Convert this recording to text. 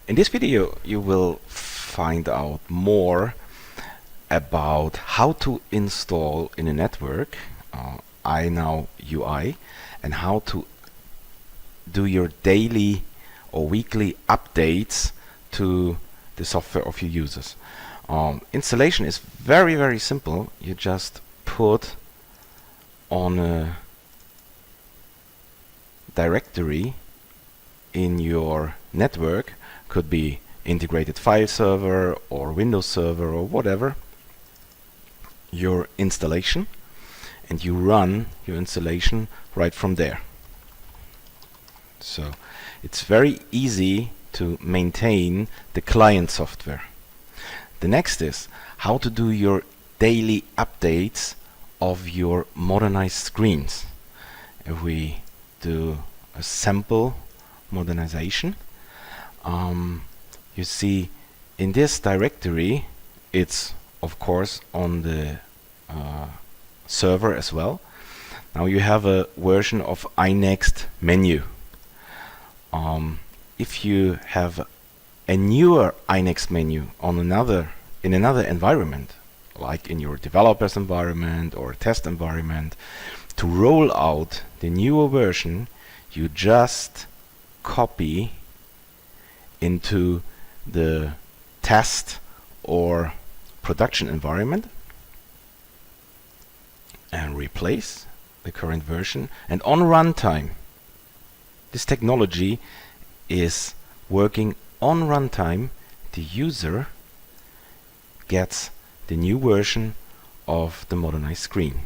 In this video you will find out more about how to install in a network iNow UI and how to do your daily or weekly updates to the software of your users. Installation is very simple. You just put on a directory in your network, could be integrated file server or Windows server or whatever, your installation, and you run your installation right from there. So it's very easy to maintain the client software. The next is how to do your daily updates of your modernized screens. If we do a sample modernization, you see in this directory it's of course on the server as well. Now you have a version of iNext menu. If you have a newer iNext menu on in another environment, like in your developer's environment or test environment, to roll out the newer version, you just copy into the test or production environment and replace the current version. And on runtime, this technology is working on runtime. The user gets the new version of the modernized screen.